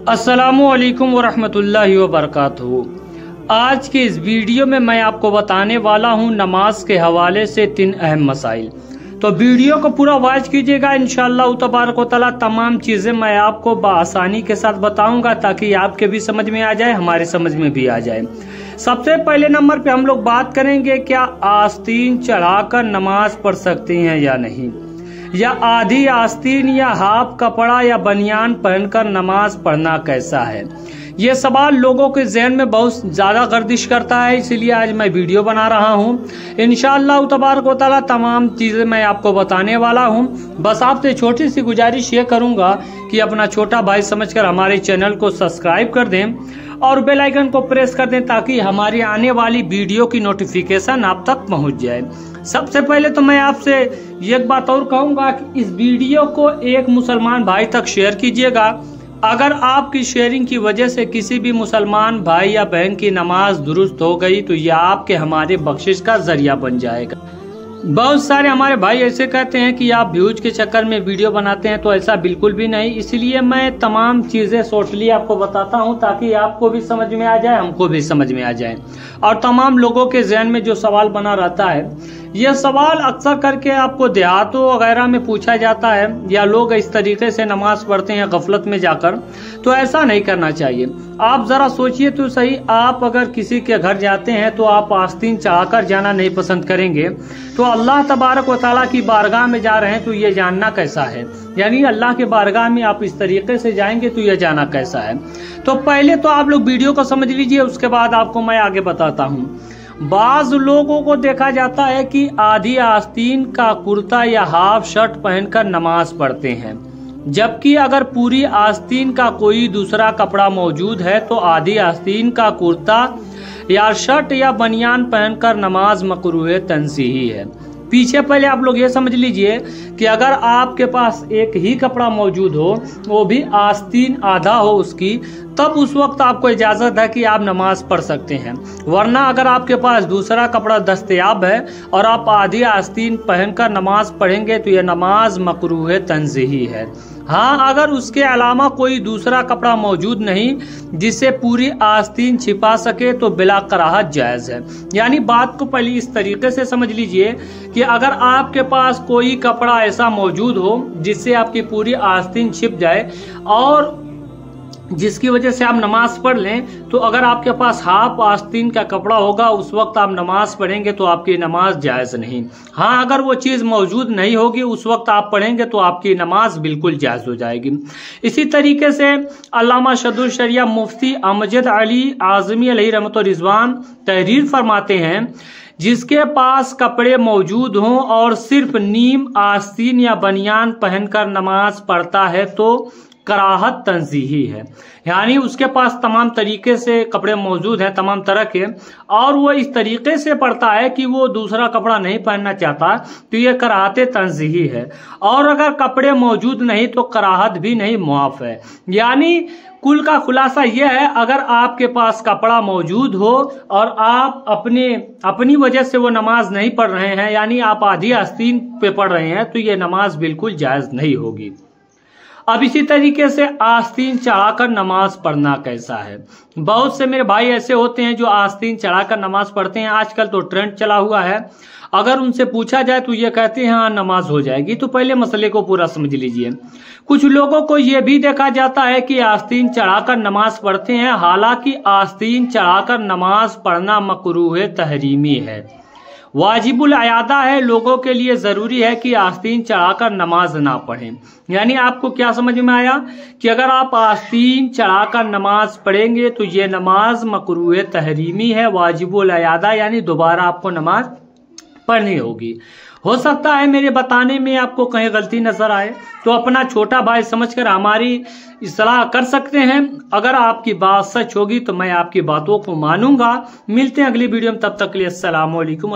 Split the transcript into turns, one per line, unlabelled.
अस्सलामुअलैकुम वरहमतुल्लाहि वबरकातुहू। आज के इस वीडियो में मैं आपको बताने वाला हूं नमाज के हवाले से 3 अहम मसाइल। तो वीडियो को पूरा वॉच कीजिएगा। इंशाअल्लाह तबारक व तआला तमाम चीज़ें मैं आपको बआसानी के साथ बताऊंगा ताकि आपके भी समझ में आ जाए, हमारे समझ में भी आ जाए। सबसे पहले नंबर पे हम लोग बात करेंगे, क्या आस्तीन चढ़ाकर नमाज पढ़ सकते हैं या नहीं, या आधी आस्तीन या हाफ कपड़ा या बनियान पहनकर नमाज पढ़ना कैसा है। ये सवाल लोगों के जहन में बहुत ज्यादा गर्दिश करता है, इसीलिए आज मैं वीडियो बना रहा हूँ। इंशाअल्लाह तबारक व तआला तमाम चीजें मैं आपको बताने वाला हूँ। बस आपसे छोटी सी गुजारिश ये करूंगा कि अपना छोटा भाई समझकर हमारे चैनल को सब्सक्राइब कर दें और बेल आइकन को प्रेस कर दें ताकि हमारी आने वाली वीडियो की नोटिफिकेशन आप तक पहुंच जाए। सबसे पहले तो मैं आपसे एक बात और कहूंगा कि इस वीडियो को एक मुसलमान भाई तक शेयर कीजिएगा। अगर आपकी शेयरिंग की वजह से किसी भी मुसलमान भाई या बहन की नमाज दुरुस्त हो गई तो यह आपके हमारे बख्शिश का जरिया बन जाएगा। बहुत सारे हमारे भाई ऐसे कहते हैं कि आप व्यूज के चक्कर में वीडियो बनाते हैं, तो ऐसा बिल्कुल भी नहीं। इसलिए मैं तमाम चीजें शॉर्टली आपको बताता हूं ताकि आपको भी समझ में आ जाए, हमको भी समझ में आ जाए। और तमाम लोगों के जहन में जो सवाल बना रहता है, यह सवाल अक्सर करके आपको देहातों वगैरह में पूछा जाता है, या लोग इस तरीके से नमाज पढ़ते हैं गफलत में जाकर, तो ऐसा नहीं करना चाहिए। आप जरा सोचिए तो सही, आप अगर किसी के घर जाते हैं तो आप आस्तीन चढ़ाकर जाना नहीं पसंद करेंगे, तो अल्लाह तबारक व तआला की बारगाह में जा रहे हैं तो ये जानना कैसा है, यानी अल्लाह के बारगाह में आप इस तरीके से जाएंगे तो ये जाना कैसा है। तो पहले तो आप लोग वीडियो को समझ लीजिए, उसके बाद आपको मैं आगे बताता हूँ। बाज लोगों को देखा जाता है कि आधी आस्तीन का कुर्ता या हाफ शर्ट पहनकर नमाज पढ़ते हैं, जबकि अगर पूरी आस्तीन का कोई दूसरा कपड़ा मौजूद है तो आधी आस्तीन का कुर्ता या शर्ट या बनियान पहनकर नमाज मकरूह तंज़ीही है। पीछे पहले आप लोग ये समझ लीजिए कि अगर आपके पास एक ही कपड़ा मौजूद हो, वो भी आस्तीन आधा हो उसकी, तब उस वक्त आपको इजाज़त है कि आप नमाज पढ़ सकते हैं। वरना अगर आपके पास दूसरा कपड़ा दस्तयाब है और आप आधी आस्तीन पहनकर नमाज पढ़ेंगे तो यह नमाज मकरूह तंज़ीही है। हाँ, अगर उसके अलावा कोई दूसरा कपड़ा मौजूद नहीं जिससे पूरी आस्तीन छिपा सके तो बिला कराहत जायज़ है। यानी बात को पहले इस तरीके से समझ लीजिए कि अगर आपके पास कोई कपड़ा ऐसा मौजूद हो जिससे आपकी पूरी आस्तीन छिप जाए और जिसकी वजह से आप नमाज पढ़ लें, तो अगर आपके पास हाफ आस्तीन का कपड़ा होगा उस वक्त आप नमाज पढ़ेंगे तो आपकी नमाज जायज़ नहीं। हाँ, अगर वो चीज़ मौजूद नहीं होगी उस वक्त आप पढ़ेंगे तो आपकी नमाज बिल्कुल जायज़ हो जाएगी। इसी तरीके से अल्लामा शदुल शरिया मुफ्ती अमजद अली आज़मी अलैहि रहमत व रिज़वान तहरीर फरमाते हैं, जिसके पास कपड़े मौजूद हों और सिर्फ नीम आस्तीन या बनियान पहनकर नमाज पढ़ता है तो कराहत तंज़ीही है। यानी उसके पास तमाम तरीके से कपड़े मौजूद हैं, तमाम तरह के, और वो इस तरीके से पढ़ता है कि वो दूसरा कपड़ा नहीं पहनना चाहता, तो ये कराहत तंज़ीही है। और अगर कपड़े मौजूद नहीं तो कराहत भी नहीं, मुआफ है। यानी कुल का खुलासा यह है, अगर आपके पास कपड़ा मौजूद हो और आप अपनी वजह से वो नमाज नहीं पढ़ रहे हैं, यानी आप आधी आस्तीन पे पढ़ रहे हैं, तो ये नमाज बिल्कुल जायज़ नहीं होगी। अब इसी तरीके से आस्तीन चढ़ाकर नमाज पढ़ना कैसा है। बहुत से मेरे भाई ऐसे होते हैं जो आस्तीन चढ़ाकर नमाज पढ़ते हैं, आजकल तो ट्रेंड चला हुआ है। अगर उनसे पूछा जाए तो ये कहते हैं हाँ नमाज हो जाएगी। तो पहले मसले को पूरा समझ लीजिए। कुछ लोगों को ये भी देखा जाता है कि आस्तीन चढ़ाकर नमाज पढ़ते हैं, हालांकि आस्तीन चढ़ाकर नमाज पढ़ना मकरूह तहरीमी है, वाजिबुल अयादा है। लोगों के लिए जरूरी है कि आस्तीन चढ़ाकर नमाज ना पढ़ें। यानी आपको क्या समझ में आया कि अगर आप आस्तीन चढ़ाकर नमाज पढ़ेंगे तो ये नमाज मकरूह तहरीमी है, वाजिबुल अयादा, यानी दोबारा आपको नमाज पढ़नी होगी। हो सकता है मेरे बताने में आपको कहीं गलती नजर आए, तो अपना छोटा भाई समझकर हमारी इस्लाह कर सकते हैं। अगर आपकी बात सच होगी तो मैं आपकी बातों को मानूंगा। मिलते हैं अगली वीडियो में, तब तक के लिए अस्सलाम वालेकुम।